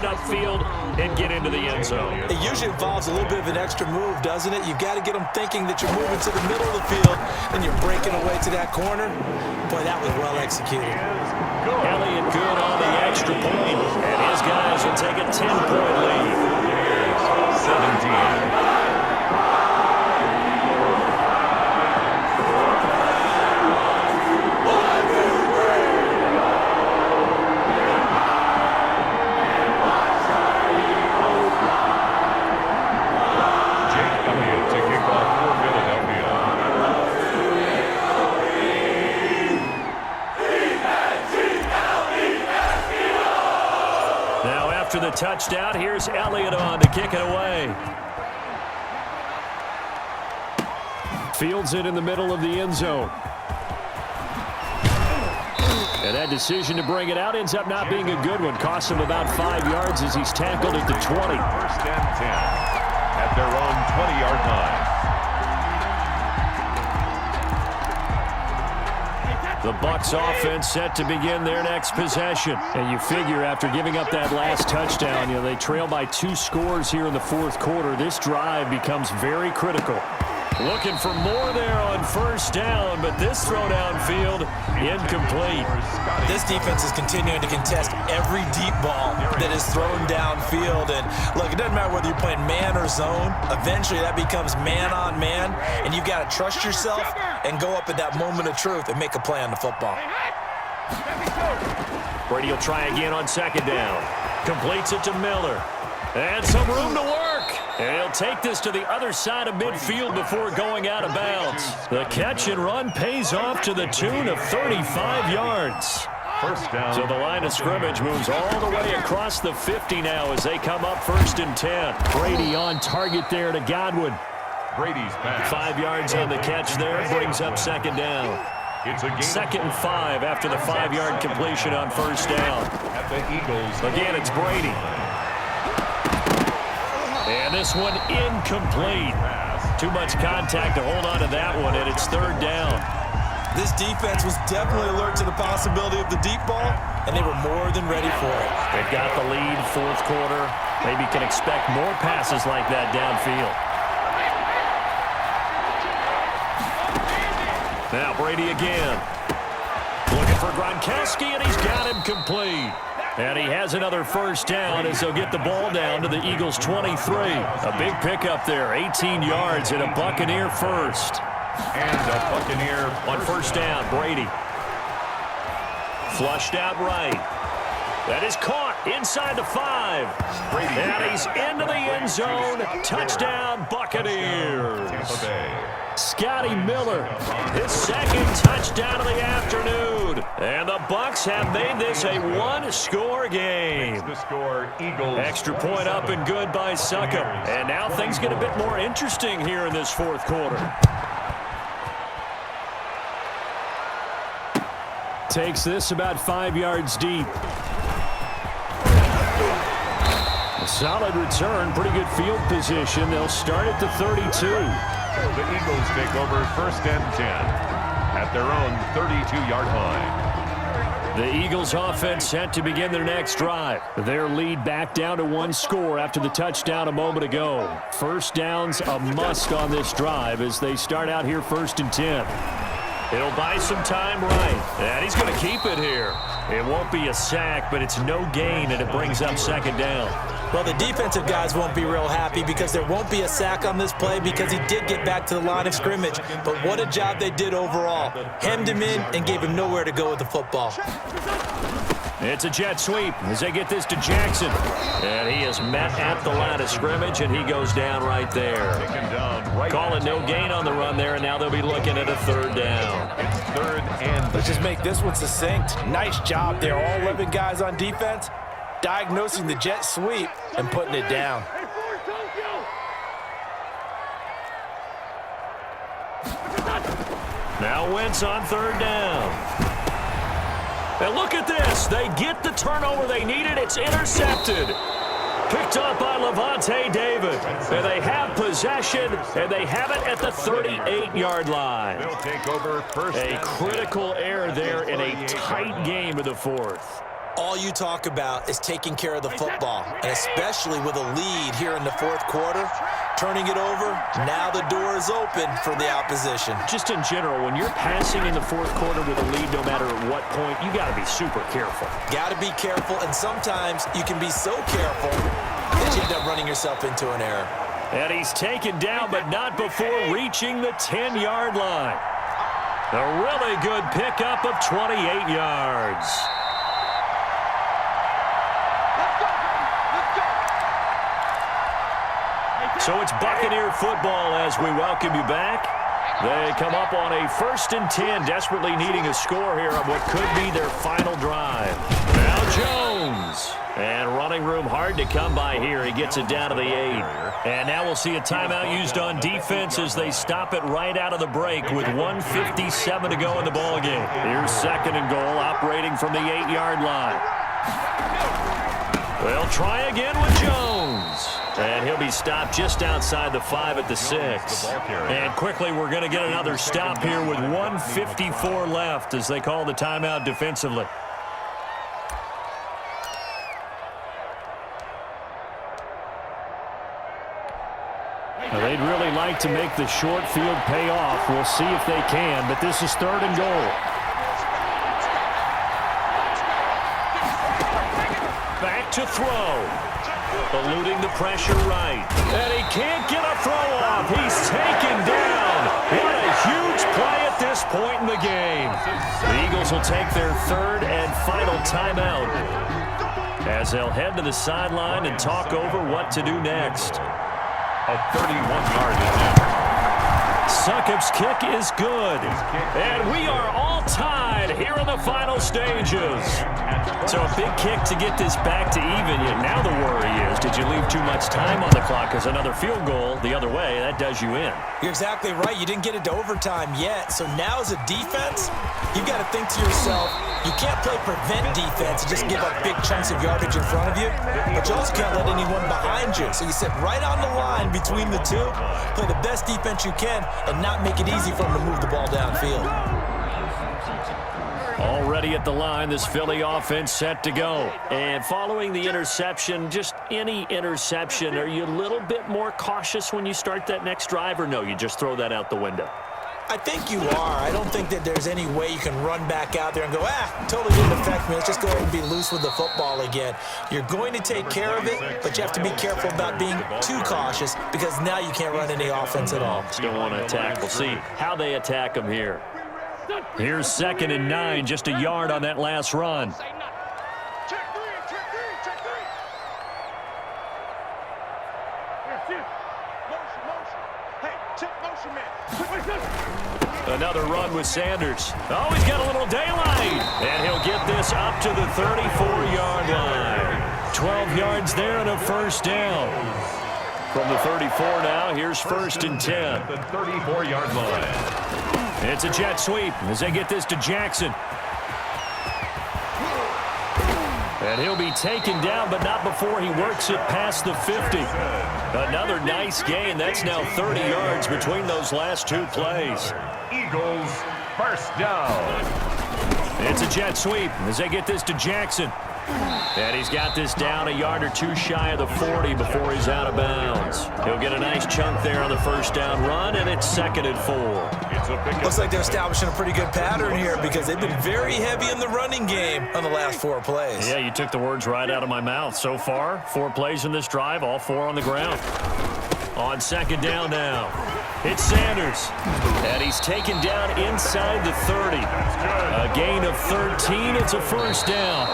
upfield and get into the end zone. It usually involves a little bit of an extra move, doesn't it? You've got to get them thinking that you're moving to the middle of the field and you're breaking away to that corner. Boy, that was well executed. Elliott good on the extra point, and his guys will take a 10-point lead. 17. After the touchdown, here's Elliott on to kick it away. Fields it in the middle of the end zone. And that decision to bring it out ends up not being a good one. Costs him about 5 yards as he's tackled at the 20. First and 10 at their own 20-yard line. The Bucs offense set to begin their next possession. And you figure after giving up that last touchdown, they trail by 2 scores here in the fourth quarter. This drive becomes very critical. Looking for more there on first down, but this throw downfield incomplete. This defense is continuing to contest every deep ball that is thrown downfield. And look, it doesn't matter whether you're playing man or zone. Eventually that becomes man on man, and you've got to trust yourself and go up at that moment of truth and make a play on the football. Brady will try again on second down. Completes it to Miller. And some room to work. And he'll take this to the other side of midfield before going out of bounds. The catch and run pays off to the tune of 35 yards. First down. So the line of scrimmage moves all the way across the 50 now as they come up first and 10. Brady on target there to Godwin. Brady's pass. 5 yards on the catch there. Brings up second down. It's a second and 5 after the 5-yard completion on first down. At the Eagles. Again, it's Brady. And this one incomplete. Too much contact to hold on to that one, and it's third down. This defense was definitely alert to the possibility of the deep ball, and they were more than ready for it. They've got the lead, fourth quarter. Maybe can expect more passes like that downfield. Now Brady again. Looking for Gronkowski, and he's got him complete. And he has another first down as they'll get the ball down to the Eagles' 23. A big pickup there, 18 yards and a Buccaneer first. And a Buccaneer on first down, Brady. Flushed out right. That is caught inside the 5. And he's into the end zone. Touchdown, Buccaneers. Tampa Bay. Scotty Miller, his second touchdown of the afternoon. And the Bucs have made this a one-score game. The score, Eagles. Extra point up and good by Succop. And now things get a bit more interesting here in this fourth quarter. Takes this about 5 yards deep. A solid return, pretty good field position. They'll start at the 32. The Eagles take over first and 10 at their own 32-yard line. The Eagles offense set to begin their next drive. Their lead back down to 1 score after the touchdown a moment ago. First down's a must on this drive as they start out here first and 10. It'll buy some time right. And he's going to keep it here. It won't be a sack, but it's no gain, and it brings up second down. Well, the defensive guys won't be real happy because there won't be a sack on this play because he did get back to the line of scrimmage. But what a job they did overall. Hemmed him in and gave him nowhere to go with the football. It's a jet sweep as they get this to Jackson. And he is met at the line of scrimmage, and he goes down right there. Calling no gain on the run there, and now they'll be looking at a third down. It's third and... Let's just make this one succinct. Nice job there. All 11 guys on defense diagnosing the jet sweep and putting it down. Now Wentz on third down. And look at this. They get the turnover they needed. It's intercepted. Picked up by Lavonte David. And they have possession, and they have it at the 38-yard line. They'll take over first. A critical error there in a tight game of the fourth. All you talk about is taking care of the football, and especially with a lead here in the fourth quarter, turning it over, now the door is open for the opposition. Just in general, when you're passing in the fourth quarter with a lead, no matter at what point, you got to be super careful. Got to be careful, and sometimes you can be so careful that you end up running yourself into an error. And he's taken down, but not before reaching the 10-yard line. A really good pickup of 28 yards. So it's Buccaneer football as we welcome you back. They come up on a 1st and 10, desperately needing a score here on what could be their final drive. Now Jones. And running room hard to come by here. He gets it down to the 8. And now we'll see a timeout used on defense as they stop it right out of the break with 1:57 to go in the ballgame. Here's 2nd and goal, operating from the 8-yard line. They'll try again with Jones. And he'll be stopped just outside the 5 at the 6. And quickly we're going to get another stop here with 1:54 left as they call the timeout defensively. They'd really like to make the short field pay off. We'll see if they can, but this is 3rd and goal. Back to throw. Eluding the pressure right. And he can't get a throw off. He's taken down. What a huge play at this point in the game. The Eagles will take their 3rd and final timeout as they'll head to the sideline and talk over what to do next. A 31-yard attempt. Succop's kick is good. And we are all tied here in the final stages. So a big kick to get this back to even. Yet now the worry is, did you leave too much time on the clock? Because another field goal the other way, that does you in. You're exactly right. You didn't get it to overtime yet. So now as a defense, you've got to think to yourself, you can't play prevent defense and just give up big chunks of yardage in front of you. But you also can't let anyone behind you. So you sit right on the line between the two, play the best defense you can, and not make it easy for them to move the ball downfield. Already at the line, this Philly offense set to go. And following the interception, just any interception, are you a little bit more cautious when you start that next drive, or no, you just throw that out the window? I think you are. I don't think that there's any way you can run back out there and go, totally didn't affect me. Let's just go ahead and be loose with the football again. You're going to take care of it, but you have to be careful about being too cautious because now you can't run any offense at all. Still want to attack. We'll see how they attack them here. Here's 2nd and 9, just a yard on that last run. Another run with Sanders. Oh, he's got a little daylight. And he'll get this up to the 34-yard line. 12 yards there and a 1st down. From the 34 now, here's 1st and 10. The 34-yard line. It's a jet sweep as they get this to Jackson. And he'll be taken down, but not before he works it past the 50. Another nice gain. That's now 30 yards between those last 2 plays. Eagles, 1st down. It's a jet sweep as they get this to Jackson. And he's got this down a yard or 2 shy of the 40 before he's out of bounds. He'll get a nice chunk there on the 1st down run, and it's 2nd and 4. Looks like they're establishing a pretty good pattern here because they've been very heavy in the running game on the last 4 plays. Yeah, you took the words right out of my mouth. So far, 4 plays in this drive, all 4 on the ground. On 2nd down now, it's Sanders. And he's taken down inside the 30. A gain of 13. It's a 1st down.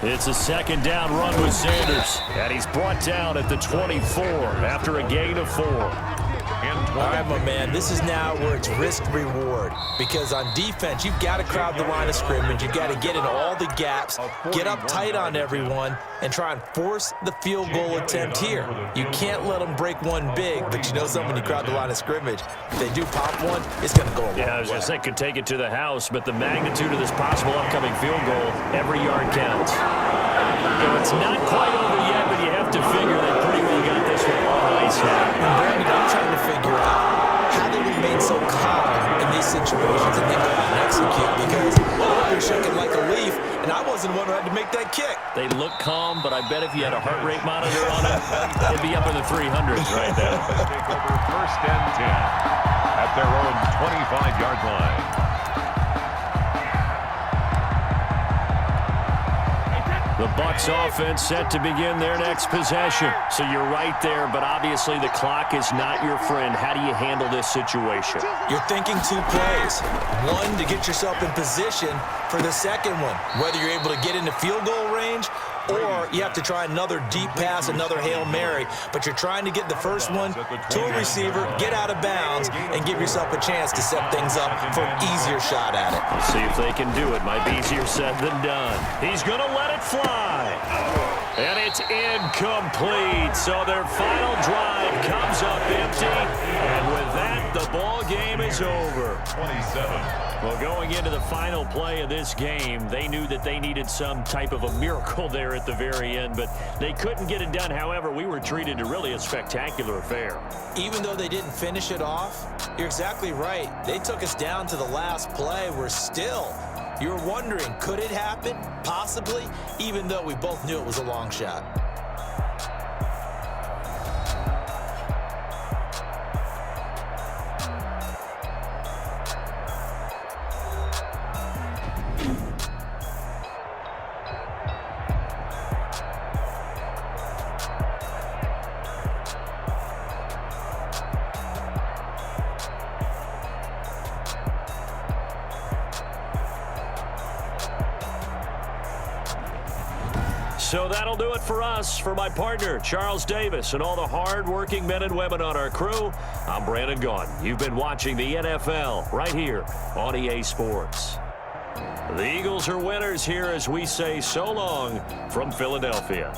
It's a 2nd down run with Sanders. And he's brought down at the 24 after a gain of 4. In All right, my man, this is now where it's risk-reward. Because on defense, you've got to crowd the line of scrimmage. You've got to get into all the gaps, get up tight on everyone, and try and force the field goal attempt here. You can't let them break one big, but you know something, when you crowd the line of scrimmage, if they do pop one, it's going to go a long way. Yeah, I was going to say, could take it to the house, but the magnitude of this possible upcoming field goal, every yard counts. So it's not quite over yet, but you have to figure they pretty well got this one on ice now. And Brandon, I'm trying to figure out how they remain so calm in these situations and then go out and execute, because they're shaking like a leaf, and I wasn't one who had to make that kick. They look calm, but I bet if you had a heart rate monitor on it, it'd be up in the 300s right now. Take over first and 10 at their own 25-yard line. The Bucs offense set to begin their next possession. So you're right there, but obviously the clock is not your friend. How do you handle this situation? You're thinking two plays. One, to get yourself in position for the second one, whether you're able to get into field goal range or you have to try another deep pass, another Hail Mary. But you're trying to get the first one to a receiver, get out of bounds, and give yourself a chance to set things up for an easier shot at it. We'll see if they can do it. Might be easier said than done. He's going to let it fly. And it's incomplete. So their final drive comes up empty. And with that, the ball game is over. 27. Well, going into the final play of this game, they knew that they needed some type of a miracle there at the very end, but they couldn't get it done. However, we were treated to really a spectacular affair. Even though they didn't finish it off, you're exactly right. They took us down to the last play. We're still, you're wondering, could it happen? Possibly, even though we both knew it was a long shot. So that'll do it for us. For my partner, Charles Davis, and all the hard-working men and women on our crew, I'm Brandon Gaudin. You've been watching the NFL right here on EA Sports. The Eagles are winners here as we say so long from Philadelphia.